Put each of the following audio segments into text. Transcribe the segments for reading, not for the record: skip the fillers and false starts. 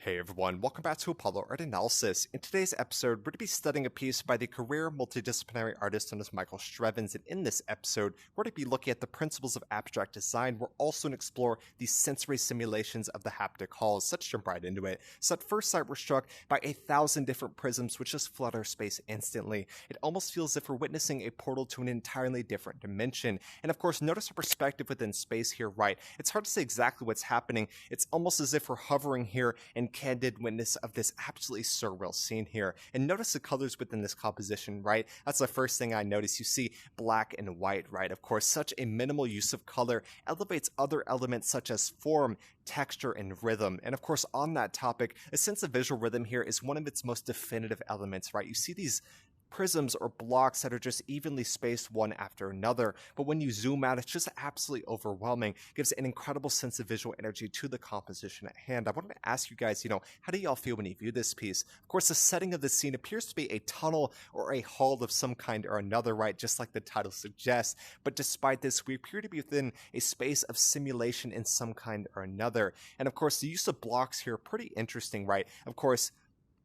Hey everyone, welcome back to Apollo Art Analysis. In today's episode, we're going to be studying a piece by the career multidisciplinary artist known as Michael Strevens, and in this episode, we're going to be looking at the principles of abstract design. We're also going to explore the sensory simulations of the haptic halls. So let's jump right into it. So at first sight, we're struck by 1,000 different prisms which just flood our space instantly. It almost feels as if we're witnessing a portal to an entirely different dimension. And of course, notice our perspective within space here, right? It's hard to say exactly what's happening. It's almost as if we're hovering here in candid witness of this absolutely surreal scene here. And notice the colors within this composition, right? That's the first thing I notice. You see black and white, right? Of course, such a minimal use of color elevates other elements such as form, texture, and rhythm. And of course, on that topic, a sense of visual rhythm here is one of its most definitive elements, right? You see these prisms or blocks that are just evenly spaced one after another, but when you zoom out, it's just absolutely overwhelming. It gives an incredible sense of visual energy to the composition at hand. I wanted to ask you guys, how do y'all feel when you view this piece? Of course, the setting of the scene appears to be a tunnel or a hall of some kind or another, right? Just like the title suggests. But despite this, we appear to be within a space of simulation in some kind or another. And of course, the use of blocks here, pretty interesting, right? Of course,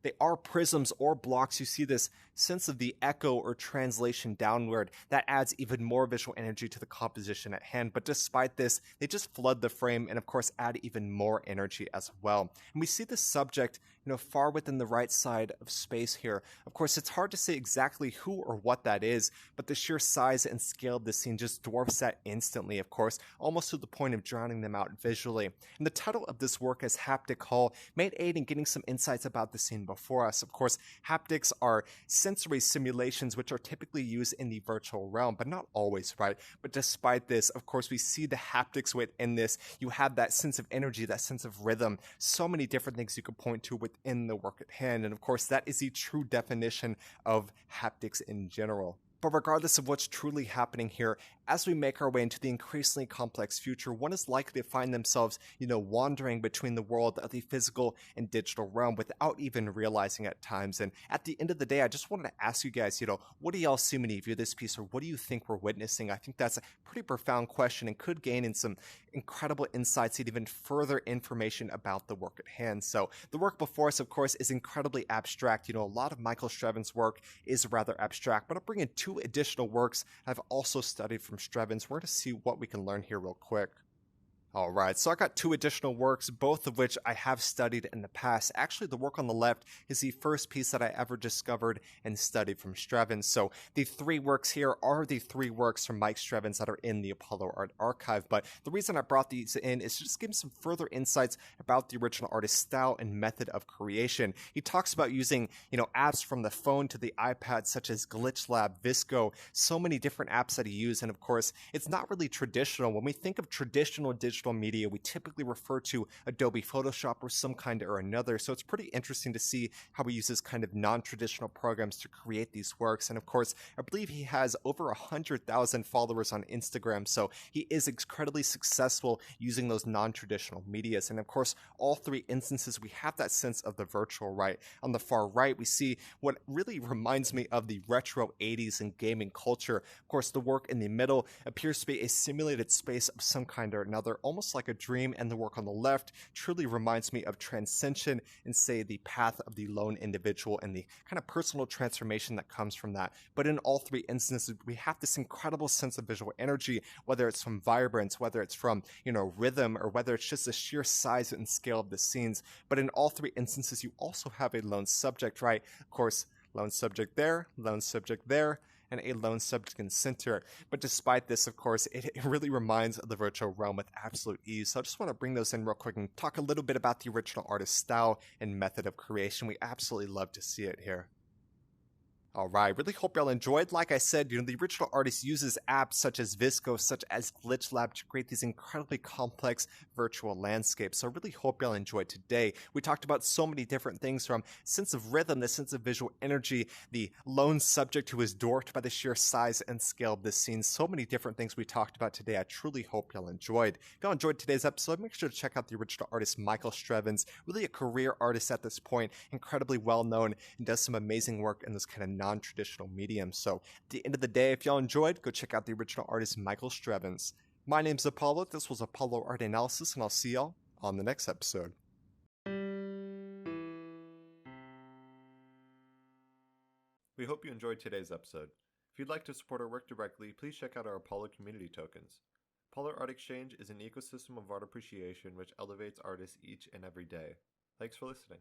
they are prisms or blocks. You see this sense of the echo or translation downward that adds even more visual energy to the composition at hand. But despite this, they just flood the frame and of course add even more energy as well. And we see the subject, far within the right side of space here. Of course, it's hard to say exactly who or what that is, but the sheer size and scale of the scene just dwarfs that instantly, of course, almost to the point of drowning them out visually. And the title of this work is Haptic Hall may aid in getting some insights about the scene before us. Of course, haptics are sensory simulations which are typically used in the virtual realm, but not always, right? But despite this, of course, we see the haptics within this. You have that sense of energy, that sense of rhythm, so many different things you could point to within the work at hand. And of course, that is the true definition of haptics in general. But regardless of what's truly happening here, as we make our way into the increasingly complex future, one is likely to find themselves, wandering between the world of the physical and digital realm without even realizing at times. And at the end of the day, I just wanted to ask you guys, what do y'all see when you view this piece, or what do you think we're witnessing? I think that's a pretty profound question and could gain in some incredible insights and even further information about the work at hand. So the work before us, of course, is incredibly abstract. A lot of Michael Strevens' work is rather abstract, but I'll bring in two additional works I've also studied from Strevens. We're going to see what we can learn here real quick. Alright, so I got two additional works, both of which I have studied in the past. Actually, the work on the left is the first piece that I ever discovered and studied from Strevens. So the three works here are the three works from Mike Strevens that are in the Apollo Art Archive. But the reason I brought these in is to just give some further insights about the original artist's style and method of creation. He talks about using, apps from the phone to the iPad, such as Glitch Lab, Visco, so many different apps that he used. And of course, it's not really traditional. When we think of traditional digital media, we typically refer to Adobe Photoshop or some kind or another. So it's pretty interesting to see how he uses kind of non-traditional programs to create these works. And of course, I believe he has over 100,000 followers on Instagram. So he is incredibly successful using those non-traditional medias. And of course, all three instances, we have that sense of the virtual, right? On the far right, we see what really reminds me of the retro 80s and gaming culture. Of course, the work in the middle appears to be a simulated space of some kind or another, almost like a dream, and the work on the left truly reminds me of Transcension and, say, the path of the lone individual and the kind of personal transformation that comes from that. But in all three instances, we have this incredible sense of visual energy, whether it's from vibrance, whether it's from, rhythm, or whether it's just the sheer size and scale of the scenes. But in all three instances, you also have a lone subject, right? Of course, lone subject there, and a lone subject in center. But despite this, of course, it really reminds of the virtual realm with absolute ease. So I just want to bring those in real quick and talk a little bit about the original artist's style and method of creation. We absolutely love to see it here. Alright, really hope y'all enjoyed. Like I said, the original artist uses apps such as Visco, such as Glitch Lab to create these incredibly complex virtual landscapes. So I really hope y'all enjoyed today. We talked about so many different things, from sense of rhythm, the sense of visual energy, the lone subject who is dwarfed by the sheer size and scale of this scene. So many different things we talked about today. I truly hope y'all enjoyed. If y'all enjoyed today's episode, make sure to check out the original artist Michael Strevens, really a career artist at this point, incredibly well known, and does some amazing work in this kind of non-traditional medium. So at the end of the day, if y'all enjoyed, go check out the original artist Michael Strevens. My name's Apollo, this was Apollo Art Analysis, and I'll see y'all on the next episode. We hope you enjoyed today's episode. If you'd like to support our work directly, please check out our Apollo community tokens. Apollo Art Exchange is an ecosystem of art appreciation which elevates artists each and every day. Thanks for listening.